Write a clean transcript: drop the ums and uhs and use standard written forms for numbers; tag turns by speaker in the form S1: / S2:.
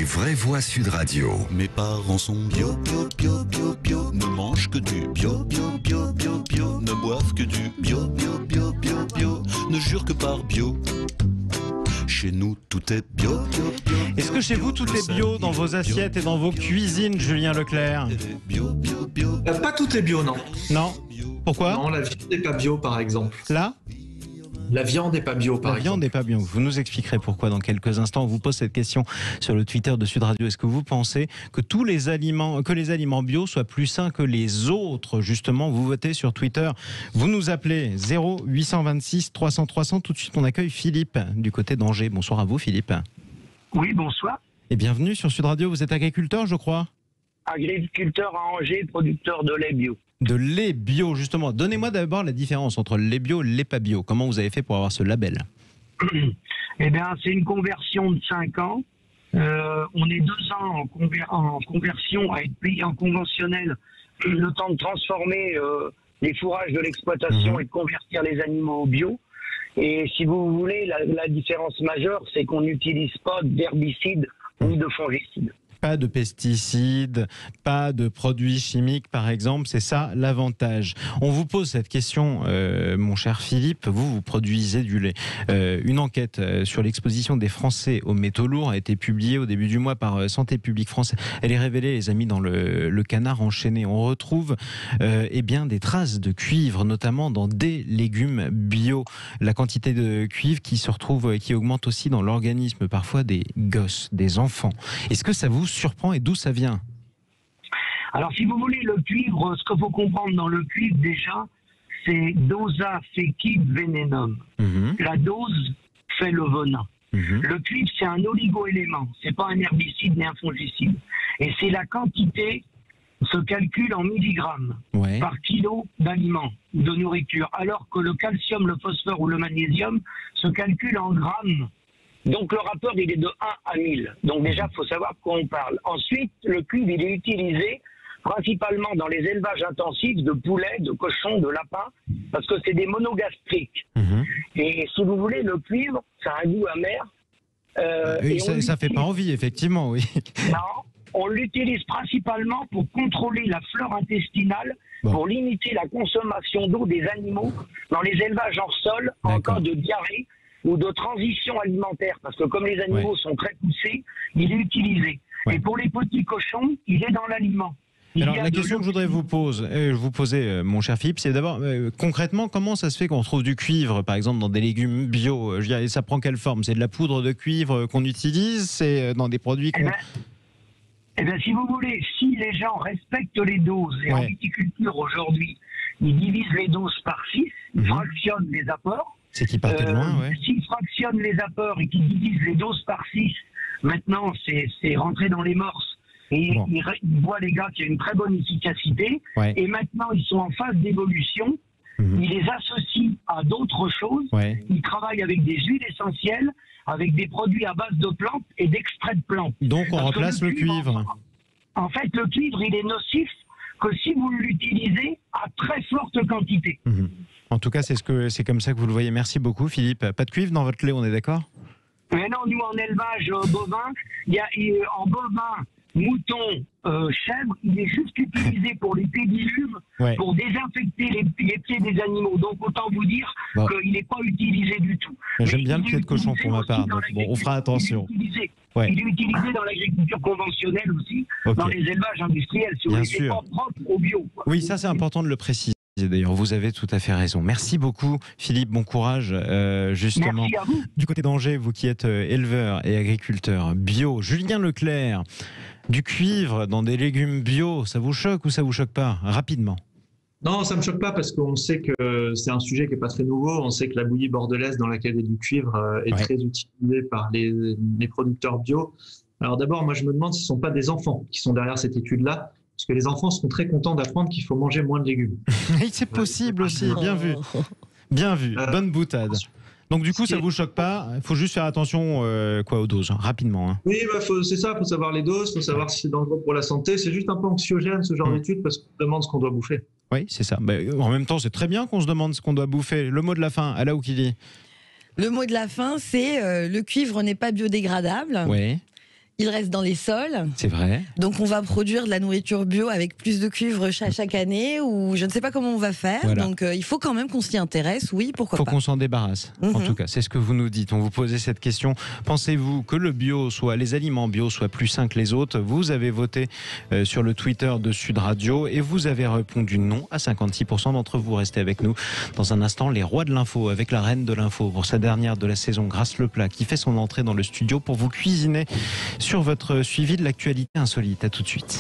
S1: vraies voix Sud Radio.
S2: Mes parents sont bio, bio, bio, bio, bio. Ne mangent que du bio, bio, bio, bio, bio. Ne boivent que du bio, bio, bio, bio, bio. Ne jurent que par bio. Chez nous, tout est bio, bio, bio.
S3: Est-ce que chez vous, tout est bio dans vos assiettes et dans vos cuisines, Julien Leclerc?
S2: Bio, bio, bio.
S4: Pas tout est bio, non.
S3: Non. Pourquoi?
S4: Non, la viande n'est pas bio, par exemple.
S3: Là?
S4: La viande n'est pas bio, par
S3: La
S4: exemple.
S3: viande n'est pas bio. Vous nous expliquerez pourquoi dans quelques instants. On vous pose cette question sur le Twitter de Sud Radio. Est-ce que vous pensez que les aliments bio soient plus sains que les autres? Justement, vous votez sur Twitter. Vous nous appelez 0826 300 300. Tout de suite, on accueille Philippe du côté d'Angers. Bonsoir à vous, Philippe.
S5: Oui, bonsoir.
S3: Et bienvenue sur Sud Radio. Vous êtes agriculteur, je crois?
S5: Agriculteur à Angers, producteur de lait bio.
S3: De lait bio, justement. Donnez-moi d'abord la différence entre le lait bio et le lait pas bio. Comment vous avez fait pour avoir ce label?
S5: Eh bien, c'est une conversion de 5 ans. On est 2 ans en conversion à être payé en conventionnel. Le temps de transformer les fourrages de l'exploitation et de convertir les animaux au bio. Et si vous voulez, la différence majeure, c'est qu'on n'utilise pas d'herbicides ni de fongicides.
S3: Pas de pesticides, pas de produits chimiques, par exemple. C'est ça l'avantage. On vous pose cette question, mon cher Philippe. Vous produisez du lait. Une enquête sur l'exposition des Français aux métaux lourds a été publiée au début du mois par Santé publique française. Elle est révélée, les amis, dans le canard enchaîné. On retrouve des traces de cuivre, notamment dans des légumes bio. La quantité de cuivre qui augmente aussi dans l'organisme, parfois des gosses, des enfants. Est-ce que ça vous surprend et d'où ça vient?
S5: Alors, si vous voulez, le cuivre, ce qu'il faut comprendre dans le cuivre, déjà, c'est dosa feci venenum. La dose fait le venin. Le cuivre, c'est un oligoélément. C'est pas un herbicide ni un fongicide. Et c'est la quantité se calcule en milligrammes par kilo d'aliments ou de nourriture, alors que le calcium, le phosphore ou le magnésium se calcule en grammes. Donc le rapport, il est de 1 à 1000. Donc déjà, il faut savoir de quoi on parle. Ensuite, le cuivre, il est utilisé principalement dans les élevages intensifs de poulets, de cochons, de lapins, parce que c'est des monogastriques. Et si vous voulez, le cuivre, ça a un goût amer.
S3: Oui, ça fait pas envie, effectivement, oui.
S5: Non, on l'utilise principalement pour contrôler la flore intestinale, pour limiter la consommation d'eau des animaux dans les élevages hors sol en cas de diarrhée ou de transition alimentaire, parce que comme les animaux sont très poussés, il est utilisé. Et pour les petits cochons, il est dans l'aliment.
S3: Alors la question que je voudrais vous poser, mon cher Philippe, c'est d'abord, concrètement, comment ça se fait qu'on retrouve du cuivre, par exemple, dans des légumes bio? Et ça prend quelle forme? C'est de la poudre de cuivre qu'on utilise? C'est dans des produits qu'on...
S5: Eh bien, si vous voulez, si les gens respectent les doses, et en viticulture aujourd'hui, ils divisent les doses par 6, ils fractionnent les apports.
S3: C'est qu'ils partent de loin,
S5: S'ils fractionnent les apports et qu'ils divisent les doses par 6, maintenant, c'est rentré dans les morses. Et ils voient, les gars, qu'il y a une très bonne efficacité. Et maintenant, ils sont en phase d'évolution. Ils les associent à d'autres choses. Ils travaillent avec des huiles essentielles, avec des produits à base de plantes et d'extraits de plantes.
S3: Donc, on remplace le cuivre.
S5: En fait, le cuivre, il est nocif que si vous l'utilisez à très forte quantité.
S3: En tout cas, c'est comme ça que vous le voyez. Merci beaucoup, Philippe. Pas de cuivre dans votre lait, on est d'accord?
S5: Mais non, nous, en élevage bovin, en bovin, mouton, chèvre, il est juste utilisé pour les pédiluves, pour désinfecter les pieds des animaux. Donc, autant vous dire qu'il n'est pas utilisé du tout.
S3: J'aime bien le pied de cochon pour ma part, donc on fera attention.
S5: Il est utilisé dans l'agriculture conventionnelle aussi, dans les élevages industriels. Si c'est pas propre au bio.
S3: Oui, ça c'est important de le préciser. D'ailleurs, vous avez tout à fait raison. Merci beaucoup, Philippe. Bon courage, justement.
S5: Merci à vous.
S3: Du côté d'Angers, vous qui êtes éleveur et agriculteur bio. Julien Leclerc, du cuivre dans des légumes bio, ça vous choque ou ça vous choque pas? Rapidement.
S4: Non, ça ne me choque pas parce qu'on sait que c'est un sujet qui n'est pas très nouveau. On sait que la bouillie bordelaise dans laquelle il y a du cuivre est très utilisée par les producteurs bio. Alors d'abord, moi je me demande si ce ne sont pas des enfants qui sont derrière cette étude-là. Parce que les enfants seront très contents d'apprendre qu'il faut manger moins de légumes.
S3: C'est possible aussi, bien vu. Bien vu, bonne boutade. Donc du coup, ça ne vous choque pas? Il faut juste faire attention aux doses, rapidement.
S4: Oui, c'est ça, il faut savoir les doses, il faut savoir si c'est dangereux pour la santé. C'est juste un peu anxiogène ce genre d'études parce qu'on se demande ce qu'on doit bouffer.
S3: Oui, c'est ça. Mais en même temps, c'est très bien qu'on se demande ce qu'on doit bouffer. Le mot de la fin, Ala Oukili.
S6: Le mot de la fin, c'est le cuivre n'est pas biodégradable.
S3: Oui.
S1: il reste dans les sols.
S3: C'est vrai.
S1: Donc on va produire de la nourriture bio avec plus de cuivre chaque année, ou je ne sais pas comment on va faire.
S3: Voilà.
S1: Donc il faut quand même qu'on s'y intéresse, oui, pourquoi pas.
S3: Il faut qu'on s'en débarrasse. En tout cas, c'est ce que vous nous dites. On vous posait cette question. Pensez-vous que le bio les aliments bio soient plus sains que les autres? Vous avez voté sur le Twitter de Sud Radio et vous avez répondu non à 56% d'entre vous. Restez avec nous. Dans un instant, les rois de l'info avec la reine de l'info pour sa dernière de la saison, Grace Leplat, qui fait son entrée dans le studio pour vous cuisiner sur votre suivi de l'actualité insolite. À tout de suite.